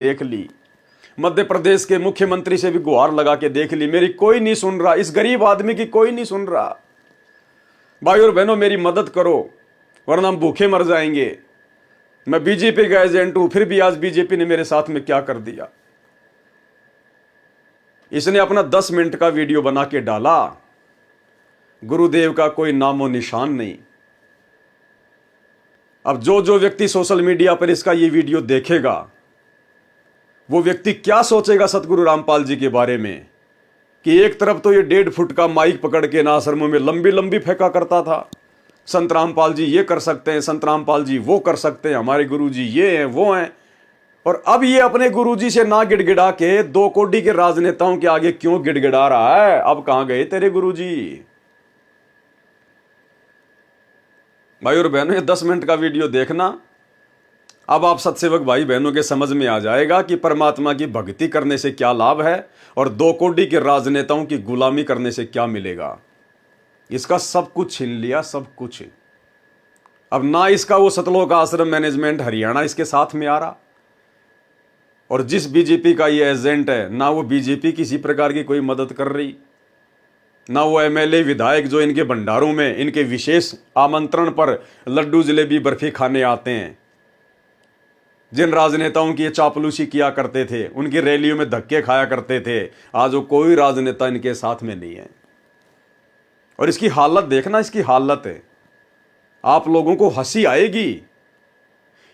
देख ली, मध्य प्रदेश के मुख्यमंत्री से भी गुहार लगा के देख ली, मेरी कोई नहीं सुन रहा, इस गरीब आदमी की कोई नहीं सुन रहा। भाई और बहनों मेरी मदद करो वरना हम भूखे मर जाएंगे। मैं बीजेपी का एजेंट हूं, फिर भी आज बीजेपी ने मेरे साथ में क्या कर दिया। इसने अपना 10 मिनट का वीडियो बना के डाला, गुरुदेव का कोई नामो निशान नहीं। अब जो जो व्यक्ति सोशल मीडिया पर इसका ये वीडियो देखेगा वो व्यक्ति क्या सोचेगा सतगुरु रामपाल जी के बारे में, कि एक तरफ तो ये 1.5 फुट का माइक पकड़ के ना आश्रमों में लंबी लंबी फेंका करता था, संत रामपाल जी ये कर सकते हैं, संत रामपाल जी वो कर सकते हैं, हमारे गुरु जी ये हैं वो हैं। और अब ये अपने गुरु जी से ना गिड़गिड़ा के 2 कोड़ी के राजनेताओं के आगे क्यों गिड़गिड़ा रहा है? अब कहां गए तेरे गुरु जी? भाई और बहनों ये 10 मिनट का वीडियो देखना, अब आप सत्सेवक भाई बहनों के समझ में आ जाएगा कि परमात्मा की भक्ति करने से क्या लाभ है और 2 कोड़ी के राजनेताओं की गुलामी करने से क्या मिलेगा। इसका सब कुछ छीन लिया, सब कुछ। अब ना इसका वो सतलोक आश्रम मैनेजमेंट हरियाणा इसके साथ में आ रहा, और जिस बीजेपी का ये एजेंट है ना वो बीजेपी किसी प्रकार की कोई मदद कर रही, ना वो एमएलए विधायक जो इनके भंडारों में इनके विशेष आमंत्रण पर लड्डू जलेबी बर्फी खाने आते हैं, जिन राजनेताओं की ये चापलूसी किया करते थे, उनकी रैलियों में धक्के खाया करते थे, आज वो कोई राजनेता इनके साथ में नहीं है। और इसकी हालत देखना, इसकी हालत है, आप लोगों को हंसी आएगी,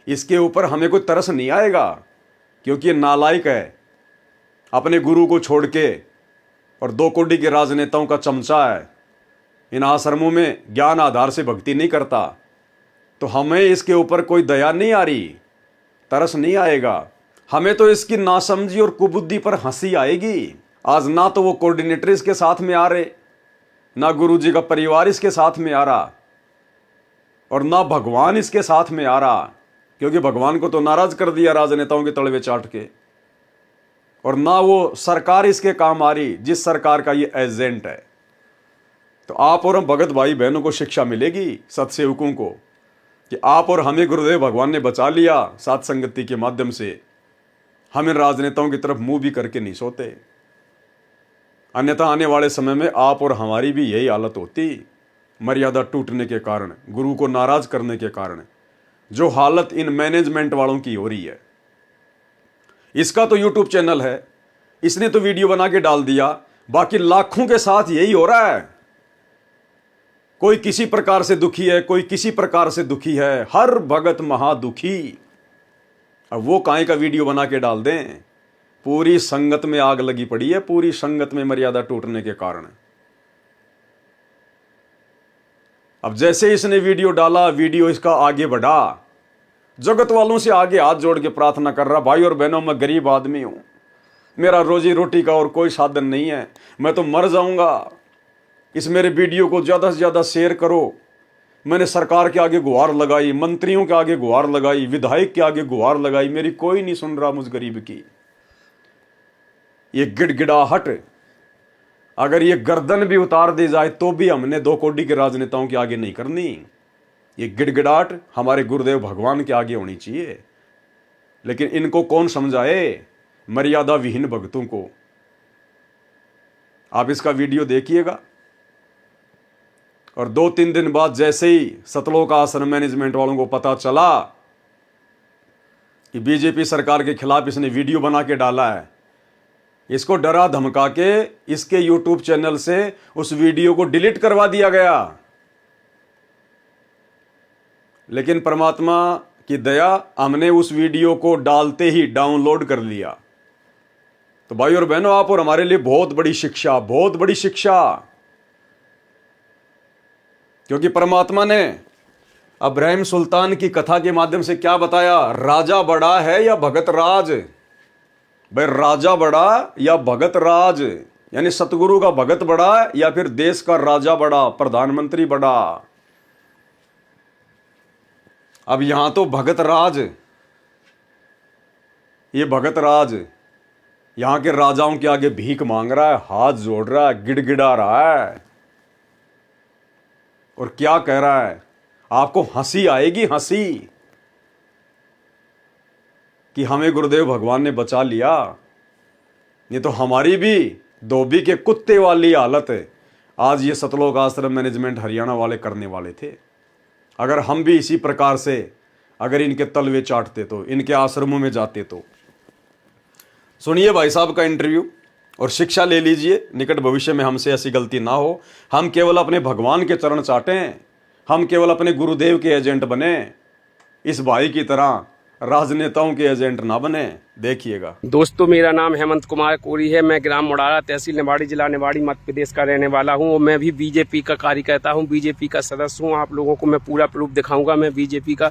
इसके ऊपर हमें कोई तरस नहीं आएगा, क्योंकि ये नालायक है, अपने गुरु को छोड़ के और 2 कोड़ी के राजनेताओं का चमचा है, इन आश्रमों में ज्ञान आधार से भक्ति नहीं करता। तो हमें इसके ऊपर कोई दया नहीं आ रही, तरस नहीं आएगा, हमें तो इसकी नासमझी और कुबुद्धि पर हंसी आएगी। आज ना तो वो कोऑर्डिनेटर इसके साथ में आ रहे, ना गुरु जी का परिवार इसके साथ में आ रहा, और ना भगवान इसके साथ में आ रहा, क्योंकि भगवान को तो नाराज कर दिया राजनेताओं के तलवे चाट के, और ना वो सरकार इसके काम आ रही जिस सरकार का ये एजेंट है। तो आप और हम भगत भाई बहनों को शिक्षा मिलेगी, सत्सेवकों को, कि आप और हमें गुरुदेव भगवान ने बचा लिया सात संगति के माध्यम से। हम इन राजनेताओं की तरफ मुंह भी करके नहीं सोते, अन्यथा आने वाले समय में आप और हमारी भी यही हालत होती, मर्यादा टूटने के कारण, गुरु को नाराज करने के कारण, जो हालत इन मैनेजमेंट वालों की हो रही है। इसका तो यूट्यूब चैनल है, इसने तो वीडियो बना के डाल दिया, बाकी लाखों के साथ यही हो रहा है। कोई किसी प्रकार से दुखी है, कोई किसी प्रकार से दुखी है, हर भगत महादुखी। अब वो काहे का वीडियो बना के डाल दें? पूरी संगत में आग लगी पड़ी है, पूरी संगत में मर्यादा टूटने के कारण। अब जैसे इसने वीडियो डाला, वीडियो इसका आगे बढ़ा, जगत वालों से आगे हाथ जोड़ के प्रार्थना कर रहा, भाई और बहनों मैं गरीब आदमी हूं, मेरा रोजी रोटी का और कोई साधन नहीं है, मैं तो मर जाऊंगा, इस मेरे वीडियो को ज़्यादा से ज़्यादा शेयर करो। मैंने सरकार के आगे गुहार लगाई, मंत्रियों के आगे गुहार लगाई, विधायक के आगे गुहार लगाई, मेरी कोई नहीं सुन रहा मुझ गरीब की। ये गिड़गिड़ाहट अगर ये गर्दन भी उतार दी जाए तो भी हमने 2 कोड़ी के राजनेताओं के आगे नहीं करनी। ये गिड़गिड़ाहट हमारे गुरुदेव भगवान के आगे होनी चाहिए। लेकिन इनको कौन समझाए? मर्यादा विहीन भक्तों को। आप इसका वीडियो देखिएगा, और 2-3 दिन बाद जैसे ही सतलोक आश्रम मैनेजमेंट वालों को पता चला कि बीजेपी सरकार के खिलाफ इसने वीडियो बना के डाला है, इसको डरा धमका के इसके यूट्यूब चैनल से उस वीडियो को डिलीट करवा दिया गया। लेकिन परमात्मा की दया, हमने उस वीडियो को डालते ही डाउनलोड कर लिया। तो भाई और बहनों, आप और हमारे लिए बहुत बड़ी शिक्षा, बहुत बड़ी शिक्षा। क्योंकि परमात्मा ने अब्राहिम सुल्तान की कथा के माध्यम से क्या बताया? राजा बड़ा है या भगत राज? भाई राजा बड़ा या भगत राज, यानी सतगुरु का भगत बड़ा या फिर देश का राजा बड़ा, प्रधानमंत्री बड़ा। अब यहां तो भगत राज, ये भगत राज यहां के राजाओं के आगे भीख मांग रहा है, हाथ जोड़ रहा है, गिड़गिड़ा रहा है, और क्या कह रहा है? आपको हंसी आएगी, हंसी। कि हमें गुरुदेव भगवान ने बचा लिया, ये तो हमारी भी धोबी के कुत्ते वाली हालत है आज ये सतलोक आश्रम मैनेजमेंट हरियाणा वाले करने वाले थे। अगर हम भी इसी प्रकार से अगर इनके तलवे चाटते तो, इनके आश्रमों में जाते तो। सुनिए भाई साहब का इंटरव्यू और शिक्षा ले लीजिए, निकट भविष्य में हमसे ऐसी गलती ना हो। हम केवल अपने भगवान के चरण चाटें, हम केवल अपने गुरुदेव के एजेंट बने, इस भाई की तरह राजनेताओं के एजेंट ना बने। देखिएगा दोस्तों, मेरा नाम हेमंत कुमार कोरी है। मैं ग्राम मुड़ारा, तहसील निवाड़ी, जिला निवाड़ी, मध्य प्रदेश का रहने वाला हूं और मैं भी बीजेपी का कार्यकर्ता हूं, बीजेपी का सदस्य हूं। आप लोगों को मैं पूरा प्रूफ दिखाऊंगा। मैं बीजेपी का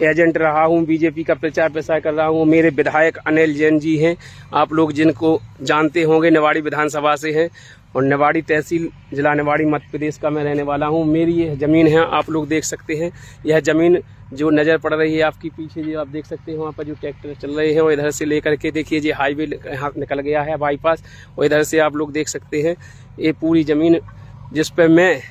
एजेंट रहा हूं, बीजेपी का प्रचार प्रसार कर रहा हूं। मेरे विधायक अनिल जैन जी हैं, आप लोग जिनको जानते होंगे, निवाड़ी विधानसभा से हैं और निवाड़ी तहसील, जिला निवाड़ी, मध्य प्रदेश का मैं रहने वाला हूं। मेरी यह ज़मीन है, आप लोग देख सकते हैं। यह ज़मीन जो नज़र पड़ रही है आपकी पीछे, जो आप देख सकते हैं वहाँ पर जो ट्रैक्टर चल रहे हैं, और इधर से लेकर के देखिए ये हाईवे यहाँ निकल गया है, बाईपास, और इधर से आप लोग देख सकते हैं ये पूरी ज़मीन जिस पर मैं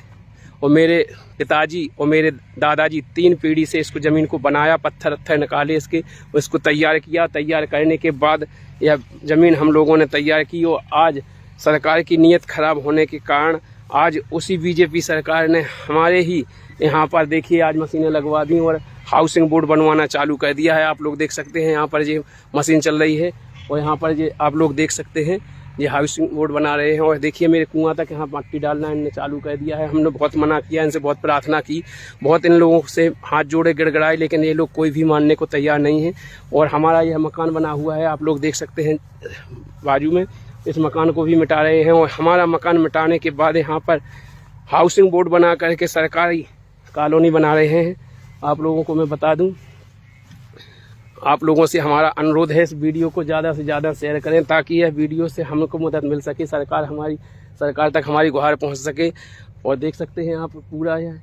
और मेरे पिताजी और मेरे दादाजी 3 पीढ़ी से इसको ज़मीन को बनाया, पत्थर वत्थर निकाले इसको तैयार किया। तैयार करने के बाद यह ज़मीन हम लोगों ने तैयार की और आज सरकार की नीयत खराब होने के कारण आज उसी बीजेपी सरकार ने हमारे ही यहाँ पर देखिए आज मशीनें लगवा दी और हाउसिंग बोर्ड बनवाना चालू कर दिया है। आप लोग देख सकते हैं यहाँ पर ये मशीन चल रही है और यहाँ पर ये आप लोग देख सकते हैं ये हाउसिंग बोर्ड बना रहे हैं। और देखिए मेरे कुआं तक यहाँ मट्टी डालना इन्होंने चालू कर दिया है। हमने बहुत मना किया, इनसे बहुत प्रार्थना की, बहुत इन लोगों से हाथ जोड़े गिड़गिड़ाए, लेकिन ये लोग कोई भी मानने को तैयार नहीं है। और हमारा यह मकान बना हुआ है, आप लोग देख सकते हैं बाजू में, इस मकान को भी मिटा रहे हैं। और हमारा मकान मिटाने के बाद यहाँ पर हाउसिंग बोर्ड बना करके सरकारी कॉलोनी बना रहे हैं। आप लोगों को मैं बता दूं, आप लोगों से हमारा अनुरोध है इस वीडियो को ज़्यादा से ज़्यादा शेयर करें ताकि यह वीडियो से हमको मदद मिल सके, सरकार तक हमारी गुहार पहुंच सके। और देख सकते हैं आप पूरा यह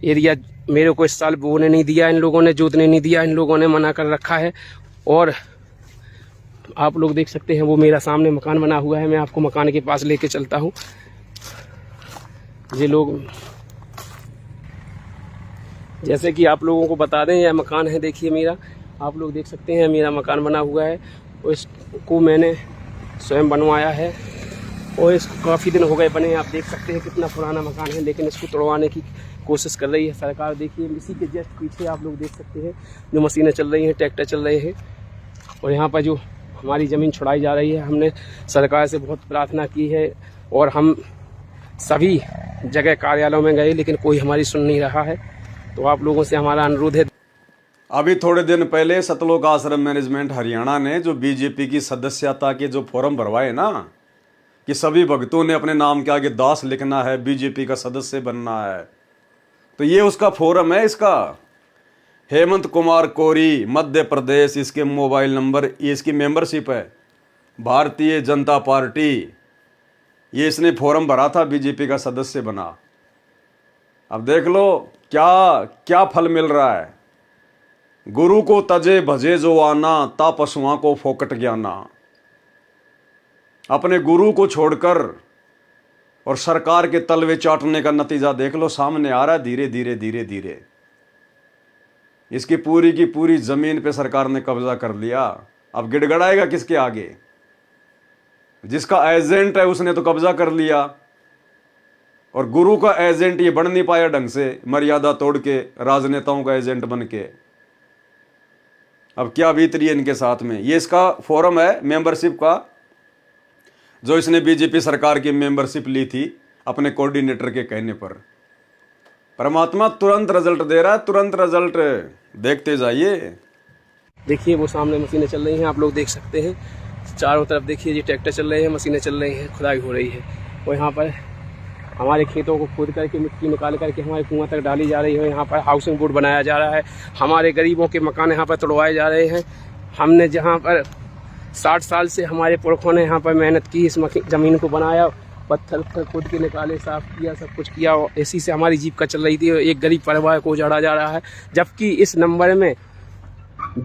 एरिया मेरे को इस साल बोने नहीं दिया, इन लोगों ने जोतने नहीं दिया, इन लोगों ने मना कर रखा है। और आप लोग देख सकते हैं वो मेरा सामने मकान बना हुआ है, मैं आपको मकान के पास लेके चलता हूँ। ये लोग जैसे कि आप लोगों को बता दें, यह मकान है, देखिए मेरा, आप लोग देख सकते हैं मेरा मकान बना हुआ है और इसको मैंने स्वयं बनवाया है और इसको काफ़ी दिन हो गए बने। आप देख सकते हैं कितना पुराना मकान है, लेकिन इसको तोड़वाने की कोशिश कर रही है सरकार। देखिए इसी के जस्ट पीछे आप लोग देख सकते हैं जो मशीनें चल रही हैं, ट्रैक्टर चल रहे हैं और यहाँ पर जो हमारी ज़मीन छुड़ाई जा रही है। हमने सरकार से बहुत प्रार्थना की है और हम सभी जगह कार्यालयों में गए, लेकिन कोई हमारी सुन नहीं रहा है। तो आप लोगों से हमारा अनुरोध है। अभी थोड़े दिन पहले सतलोक आश्रम मैनेजमेंट हरियाणा ने जो बीजेपी की सदस्यता के जो फॉर्म भरवाए ना, कि सभी भक्तों ने अपने नाम के आगे दास लिखना है, बीजेपी का सदस्य बनना है, तो ये उसका फोरम है। इसका हेमंत कुमार कोरी, मध्य प्रदेश, इसके मोबाइल नंबर, ये इसकी मेंबरशिप है, भारतीय जनता पार्टी। ये इसने फॉर्म भरा था, बीजेपी का सदस्य बना। अब देख लो क्या क्या फल मिल रहा है। गुरु को तजे भजे जो आना, ता पशुओं को फोकट ज्ञाना। अपने गुरु को छोड़कर और सरकार के तलवे चाटने का नतीजा देख लो, सामने आ रहा है धीरे धीरे धीरे धीरे। इसकी पूरी की पूरी जमीन पे सरकार ने कब्जा कर लिया। अब गिड़गड़ाएगा किसके आगे? जिसका एजेंट है उसने तो कब्जा कर लिया, और गुरु का एजेंट ये बन नहीं पाया ढंग से, मर्यादा तोड़ के राजनेताओं का एजेंट बन के। अब क्या बीत रही है इनके साथ में। ये इसका फोरम है मेंबरशिप का, जो इसने बीजेपी सरकार की मेंबरशिप ली थी अपने कोऑर्डिनेटर के कहने पर। परमात्मा तुरंत रिजल्ट दे रहा है, तुरंत रिजल्ट देखते जाइए। देखिए वो सामने मशीनें चल रही हैं, आप लोग देख सकते हैं चारों तरफ। देखिए ये ट्रैक्टर चल रहे हैं, मशीनें चल रही हैं, खुदाई हो रही है। और यहाँ पर हमारे खेतों को खोद करके मिट्टी निकाल करके हमारे कुआं तक डाली जा रही है। यहाँ पर हाउसिंग बोर्ड बनाया जा रहा है, हमारे गरीबों के मकान यहाँ पर तोड़वाए जा रहे हैं। हमने जहाँ पर 60 साल से हमारे पुरखों ने यहाँ पर मेहनत की, इस ज़मीन को बनाया, पत्थर खोद के निकाले, साफ़ किया, सब कुछ किया, इसी से हमारी जीविका चल रही थी। एक गरीब परिवार को उजाड़ा जा रहा है, जबकि इस नंबर में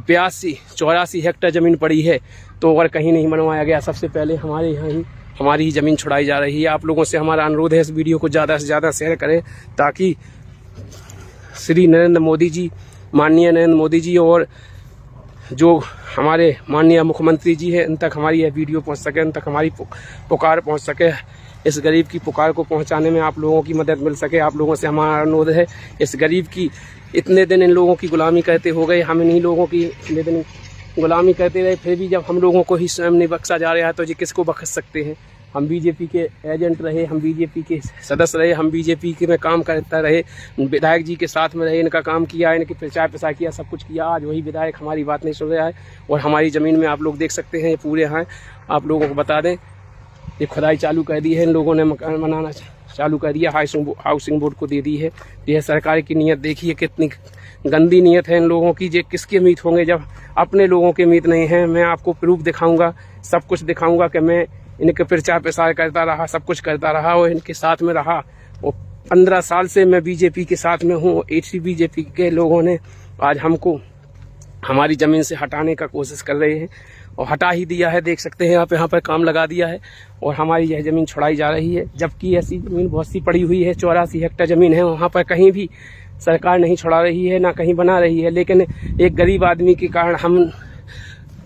82-84 हेक्टेयर ज़मीन पड़ी है, तो और कहीं नहीं बनवाया गया। सबसे पहले हमारे यहाँ ही हमारी ही ज़मीन छुड़ाई जा रही है। आप लोगों से हमारा अनुरोध है इस वीडियो को ज़्यादा से ज़्यादा शेयर करें, ताकि श्री नरेंद्र मोदी जी, माननीय नरेंद्र मोदी जी और जो हमारे माननीय मुख्यमंत्री जी हैं, उन तक हमारी यह वीडियो पहुंच सके, उन तक हमारी पुकार पहुंच सके, इस गरीब की पुकार को पहुंचाने में आप लोगों की मदद मिल सके। आप लोगों से हमारा अनुरोध है, इस गरीब की इतने दिन इन लोगों की गुलामी करते हो गए, हम इन्हीं लोगों की इतने दिन गुलामी करते रहे, फिर भी जब हम लोगों को ही स्वयं नहीं बख्शा जा रहा है तो जी किसको बख्श सकते हैं। हम बीजेपी के एजेंट रहे, हम बीजेपी के सदस्य रहे, हम बीजेपी के में काम करता रहे, विधायक जी के साथ में रहे, इनका काम किया, इनके प्रचार प्रसार किया, सब कुछ किया। आज वही विधायक हमारी बात नहीं सुन रहा है और हमारी ज़मीन में आप लोग देख सकते हैं, ये पूरे हैं। आप लोगों को बता दें, ये खुदाई चालू कर दी है, इन लोगों ने मकान बनाना चालू कर दिया, हाउसिंग बोर्ड को दे दी है। यह सरकार की नीयत देखिए, कितनी गंदी नीयत है इन लोगों की। ये किसके मीत होंगे जब अपने लोगों के मीत नहीं हैं। मैं आपको प्रूफ दिखाऊंगा, सब कुछ दिखाऊंगा कि मैं इनके प्रचार प्रसार करता रहा, सब कुछ करता रहा और इनके साथ में रहा। और 15 साल से मैं बीजेपी के साथ में हूँ। ऐसी बीजेपी के लोगों ने आज हमको हमारी ज़मीन से हटाने का कोशिश कर रहे हैं और हटा ही दिया है। देख सकते हैं आप, यहाँ पर काम लगा दिया है और हमारी यह ज़मीन छुड़ाई जा रही है, जबकि ऐसी ज़मीन बहुत सी पड़ी हुई है। 84 हेक्टेयर ज़मीन है, वहाँ पर कहीं भी सरकार नहीं छुड़ा रही है, ना कहीं बना रही है। लेकिन एक गरीब आदमी के कारण हम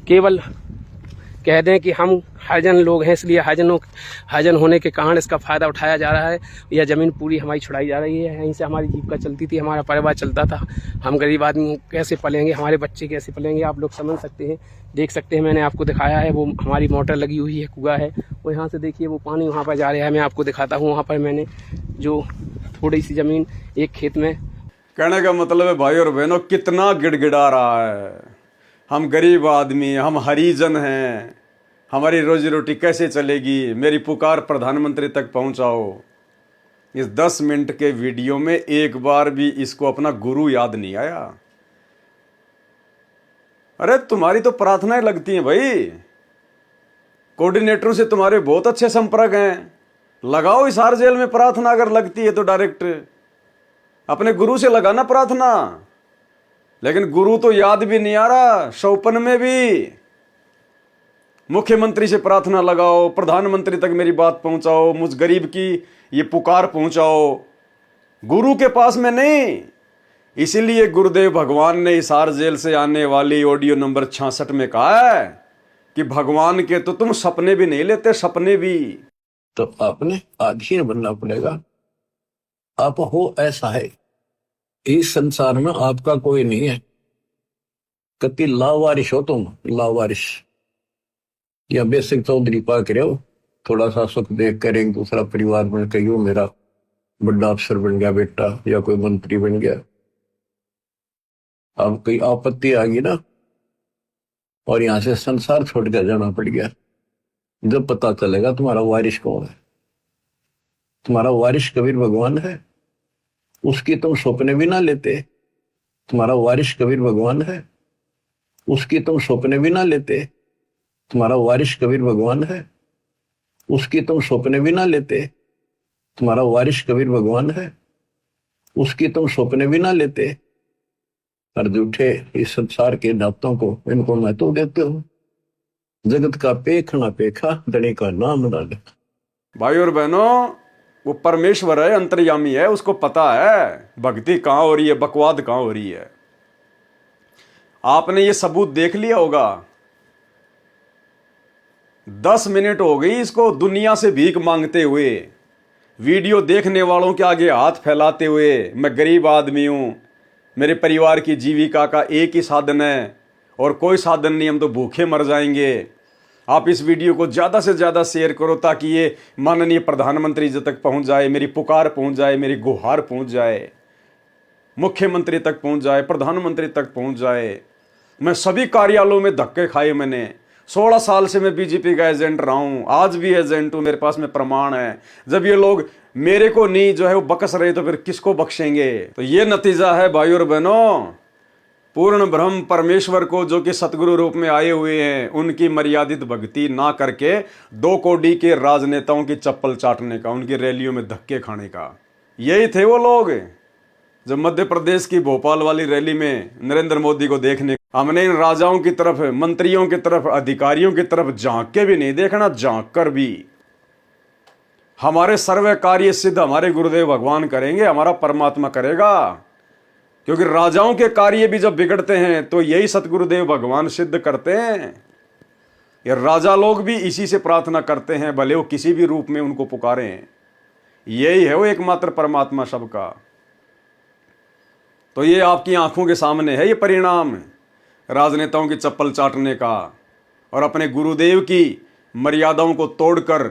केवल कह दें कि हम हरिजन लोग हैं, इसलिए हरिजन होने के कारण इसका फ़ायदा उठाया जा रहा है। यह ज़मीन पूरी हमारी छुड़ाई जा रही है। यहीं से हमारी जीविका चलती थी, हमारा परिवार चलता था। हम गरीब आदमी कैसे पलेंगे, हमारे बच्चे कैसे पलेंगे, आप लोग समझ सकते हैं। देख सकते हैं, मैंने आपको दिखाया है, वो हमारी मोटर लगी हुई है, कुआं है, और यहाँ से देखिए वो पानी वहाँ पर जा रहा है। मैं आपको दिखाता हूँ, वहाँ पर मैंने जो थोड़ी सी ज़मीन एक खेत में। कहने का मतलब है भाई और बहनों, कितना गिड़गिड़ा रहा है। हम गरीब आदमी, हम हरिजन हैं, हमारी रोजी रोटी कैसे चलेगी। मेरी पुकार प्रधानमंत्री तक पहुंचाओ। इस 10 मिनट के वीडियो में एक बार भी इसको अपना गुरु याद नहीं आया। अरे तुम्हारी तो प्रार्थनाएं लगती हैं भाई, कोऑर्डिनेटरों से तुम्हारे बहुत अच्छे संपर्क हैं, लगाओ हिसार जेल में प्रार्थना। अगर लगती है तो डायरेक्ट अपने गुरु से लगाना प्रार्थना। लेकिन गुरु तो याद भी नहीं आ रहा। शौपन में भी मुख्यमंत्री से प्रार्थना लगाओ, प्रधानमंत्री तक मेरी बात पहुंचाओ, मुझ गरीब की ये पुकार पहुंचाओ, गुरु के पास में नहीं। इसीलिए गुरुदेव भगवान ने हिसार जेल से आने वाली ऑडियो नंबर 66 में कहा है कि भगवान के तो तुम सपने भी नहीं लेते, सपने भी। तो आपने अधीन बनना पड़ेगा। आप हो ऐसा है, इस संसार में आपका कोई नहीं है। कति लावारिश हो तुम, लावारिश। या बेसिक चौधरी पा के रहो, थोड़ा सा सुख देख कर एक दूसरा परिवार बन के यूं मेरा बड़ा अफसर बन गया बेटा, या कोई मंत्री बन गया। अब कोई आपत्ति आ गई ना, और यहां से संसार छोड़ कर जाना पड़ गया, जब पता चलेगा तुम्हारा वारिश कौन है। तुम्हारा वारिश कबीर भगवान है, उसकी तुम सपने भी ना लेते। तुम्हारा वारिश कबीर भगवान है, उसकी तुम सपने भी ना लेते। तुम्हारा वारिश कबीर भगवान है, उसकी तुम सपने भी ना लेते। तुम्हारा वारिश कबीर भगवान है, उसकी तुम सपने भी ना लेते। और झूठे इस संसार के नातों को, इनको महत्व देते हो। जगत का पेखना पेखा, धनी का नाम ना ले। भाई और बहनों, वो परमेश्वर है, अंतर्यामी है, उसको पता है भक्ति कहां हो रही है, बकवाद कहां हो रही है। आपने ये सबूत देख लिया होगा। 10 मिनट हो गई इसको दुनिया से भीख मांगते हुए, वीडियो देखने वालों के आगे हाथ फैलाते हुए। मैं गरीब आदमी हूं, मेरे परिवार की जीविका का एक ही साधन है और कोई साधन नहीं, हम तो भूखे मर जाएंगे। आप इस वीडियो को ज़्यादा से ज़्यादा शेयर करो ताकि ये माननीय प्रधानमंत्री जी तक पहुंच जाए, मेरी पुकार पहुंच जाए, मेरी गुहार पहुंच जाए, मुख्यमंत्री तक पहुंच जाए, प्रधानमंत्री तक पहुंच जाए। मैं सभी कार्यालयों में धक्के खाए। मैंने 16 साल से मैं बीजेपी का एजेंट रहा हूं, आज भी एजेंट हूं, मेरे पास में प्रमाण है। जब ये लोग मेरे को नहीं जो है वो बकस रहे तो फिर किसको बख्शेंगे। तो ये नतीजा है भाई और बहनों, पूर्ण ब्रह्म परमेश्वर को जो कि सतगुरु रूप में आए हुए हैं, उनकी मर्यादित भक्ति ना करके 2 कौड़ी के राजनेताओं की चप्पल चाटने का, उनकी रैलियों में धक्के खाने का। यही थे वो लोग जो मध्य प्रदेश की भोपाल वाली रैली में नरेंद्र मोदी को देखने, हमने इन राजाओं की तरफ, मंत्रियों की तरफ, अधिकारियों की तरफ झांक के भी नहीं देखना, झांक कर भी। हमारे सर्व कार्य सिद्ध हमारे गुरुदेव भगवान करेंगे, हमारा परमात्मा करेगा। क्योंकि राजाओं के कार्य भी जब बिगड़ते हैं तो यही सतगुरुदेव भगवान सिद्ध करते हैं। ये राजा लोग भी इसी से प्रार्थना करते हैं, भले वो किसी भी रूप में उनको पुकारें। यही है वो एकमात्र परमात्मा सबका। तो ये आपकी आंखों के सामने है ये परिणाम राजनेताओं की चप्पल चाटने का और अपने गुरुदेव की मर्यादाओं को तोड़कर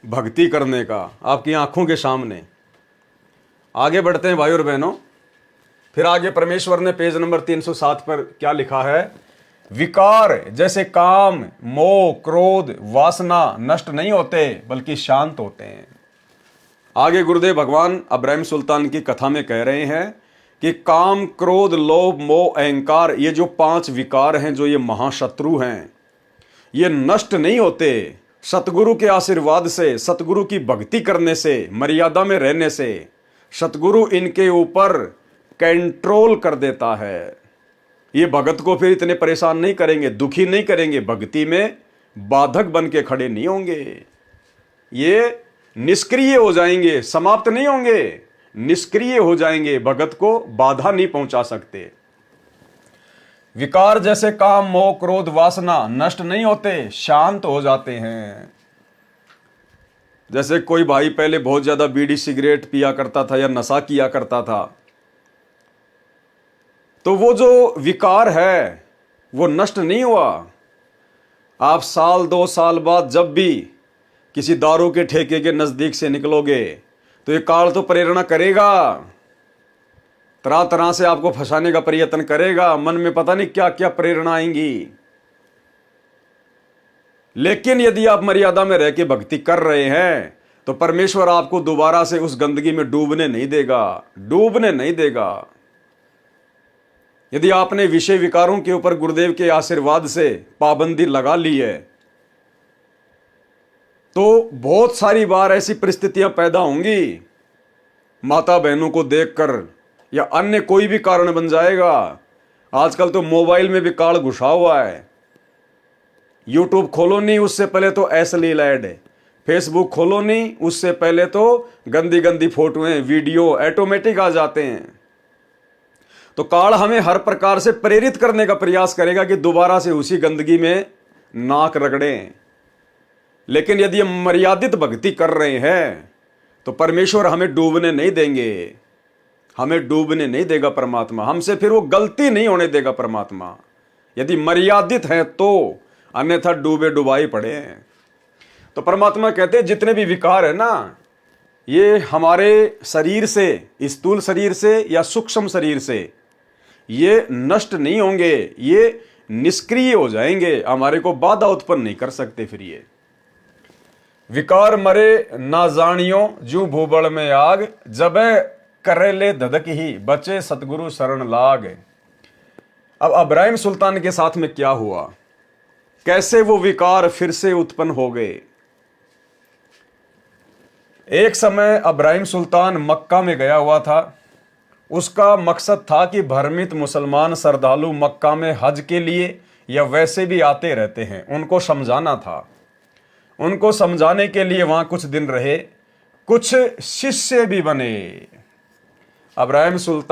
भक्ति करने का, आपकी आंखों के सामने। आगे बढ़ते हैं भाई और बहनों। फिर आगे परमेश्वर ने पेज नंबर 307 पर क्या लिखा है? विकार जैसे काम, मोह, क्रोध, वासना नष्ट नहीं होते बल्कि शांत होते हैं। आगे गुरुदेव भगवान अब्राहिम सुल्तान की कथा में कह रहे हैं कि काम, क्रोध, लोभ, मोह, अहंकार, ये जो 5 विकार हैं, जो ये महाशत्रु हैं, ये नष्ट नहीं होते। सतगुरु के आशीर्वाद से, सतगुरु की भक्ति करने से, मर्यादा में रहने से सतगुरु इनके ऊपर कंट्रोल कर देता है। ये भगत को फिर इतने परेशान नहीं करेंगे, दुखी नहीं करेंगे, भक्ति में बाधक बन के खड़े नहीं होंगे। ये निष्क्रिय हो जाएंगे, समाप्त नहीं होंगे, निष्क्रिय हो जाएंगे, भगत को बाधा नहीं पहुंचा सकते। विकार जैसे काम, मोह, क्रोध, वासना नष्ट नहीं होते, शांत हो जाते हैं। जैसे कोई भाई पहले बहुत ज्यादा बीड़ी सिगरेट पिया करता था या नशा किया करता था, तो वो जो विकार है वो नष्ट नहीं हुआ। आप साल 2 साल बाद जब भी किसी दारू के ठेके के नजदीक से निकलोगे तो ये काल तो प्रेरणा करेगा, तरह तरह से आपको फंसाने का प्रयत्न करेगा, मन में पता नहीं क्या क्या प्रेरणा आएंगी। लेकिन यदि आप मर्यादा में रह के भक्ति कर रहे हैं तो परमेश्वर आपको दोबारा से उस गंदगी में डूबने नहीं देगा, डूबने नहीं देगा। यदि आपने विषय विकारों के ऊपर गुरुदेव के आशीर्वाद से पाबंदी लगा ली है तो बहुत सारी बार ऐसी परिस्थितियां पैदा होंगी, माता बहनों को देखकर या अन्य कोई भी कारण बन जाएगा। आजकल तो मोबाइल में भी काल घुसा हुआ है। यूट्यूब खोलो नहीं उससे पहले तो अश्लील ऐड है, फेसबुक खोलो नहीं उससे पहले तो गंदी गंदी फोटोएं, वीडियो ऑटोमेटिक आ जाते हैं। तो काल हमें हर प्रकार से प्रेरित करने का प्रयास करेगा कि दोबारा से उसी गंदगी में नाक रगड़ें। लेकिन यदि हम मर्यादित भक्ति कर रहे हैं तो परमेश्वर हमें डूबने नहीं देंगे, हमें डूबने नहीं देगा परमात्मा, हमसे फिर वो गलती नहीं होने देगा परमात्मा, यदि मर्यादित है तो, अन्यथा डूबे डुबाई पड़े हैं। तो परमात्मा कहते हैं जितने भी विकार है ना, ये हमारे शरीर से, स्थूल शरीर से या सूक्ष्म शरीर से, ये नष्ट नहीं होंगे, ये निष्क्रिय हो जाएंगे, हमारे को बाधा उत्पन्न नहीं कर सकते। फिर ये विकार मरे ना जानियो जू भूबड़ में आग, जब करेले धधक ही बचे सतगुरु शरण लाग। अब अब्राहिम सुल्तान के साथ में क्या हुआ, कैसे वो विकार फिर से उत्पन्न हो गए? एक समय अब्राहिम सुल्तान मक्का में गया हुआ था। उसका मकसद था कि भ्रमित मुसलमान श्रद्धालु मक्का में हज के लिए या वैसे भी आते रहते हैं, उनको समझाना था। उनको समझाने के लिए वहां कुछ दिन रहे, कुछ शिष्य भी बने। अब्राहिम सुल्तान